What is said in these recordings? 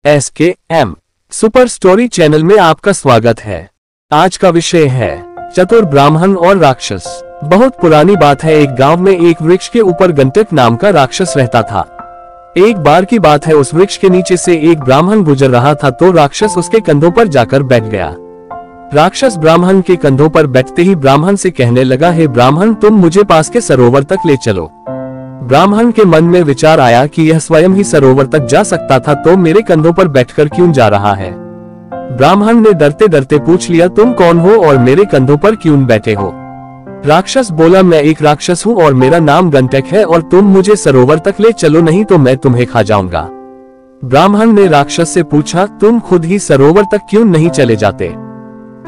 SKM super story channel में आपका स्वागत है। आज का विषय है चतुर ब्राह्मण और राक्षस। बहुत पुरानी बात है, एक गांव में एक वृक्ष के ऊपर गंटक नाम का राक्षस रहता था। एक बार की बात है, उस वृक्ष के नीचे से एक ब्राह्मण गुजर रहा था तो राक्षस उसके कंधों पर जाकर बैठ गया। राक्षस ब्राह्मण के कंधों पर बैठते ही ब्राह्मण से कहने लगा, हे ब्राह्मण, तुम मुझे पास के सरोवर तक ले चलो। ब्राह्मण के मन में विचार आया कि यह स्वयं ही सरोवर तक जा सकता था तो मेरे कंधों पर बैठकर क्यों जा रहा है। ब्राह्मण ने डरते डरते पूछ लिया, तुम कौन हो और मेरे कंधों पर क्यों बैठे हो। राक्षस बोला, मैं एक राक्षस हूँ और मेरा नाम गंटक है और तुम मुझे सरोवर तक ले चलो, नहीं तो मैं तुम्हें खा जाऊंगा। ब्राह्मण ने राक्षस से पूछा, तुम खुद ही सरोवर तक क्यों नहीं चले जाते।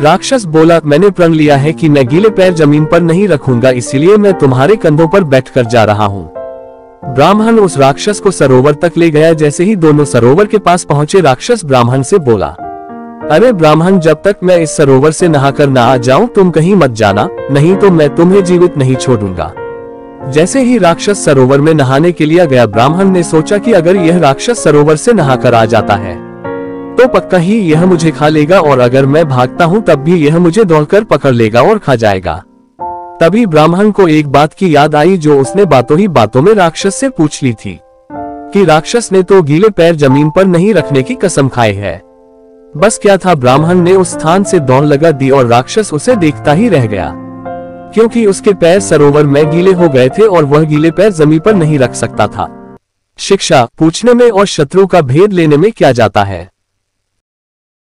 राक्षस बोला, मैंने प्रण लिया है कि मैं गीले पैर जमीन पर नहीं रखूंगा, इसीलिए मैं तुम्हारे कंधों पर बैठकर जा रहा हूँ। ब्राह्मण उस राक्षस को सरोवर तक ले गया। जैसे ही दोनों सरोवर के पास पहुंचे, राक्षस ब्राह्मण से बोला, अरे ब्राह्मण, जब तक मैं इस सरोवर से नहाकर ना आ जाऊं तुम कहीं मत जाना, नहीं तो मैं तुम्हें जीवित नहीं छोड़ूंगा। जैसे ही राक्षस सरोवर में नहाने के लिए गया, ब्राह्मण ने सोचा कि अगर यह राक्षस सरोवर से नहाकर आ जाता है तो पक्का ही यह मुझे खा लेगा और अगर मैं भागता हूँ तब भी यह मुझे दौड़कर पकड़ लेगा और खा जाएगा। तभी ब्राह्मण को एक बात की याद आई जो उसने बातों ही बातों में राक्षस से पूछ ली थी कि राक्षस ने तो गीले पैर जमीन पर नहीं रखने की कसम खाई है। बस क्या था, ब्राह्मण ने उस स्थान से दौड़ लगा दी और राक्षस उसे देखता ही रह गया, क्योंकि उसके पैर सरोवर में गीले हो गए थे और वह गीले पैर जमीन पर नहीं रख सकता था। शिक्षा, पूछने में और शत्रु का भेद लेने में क्या जाता है।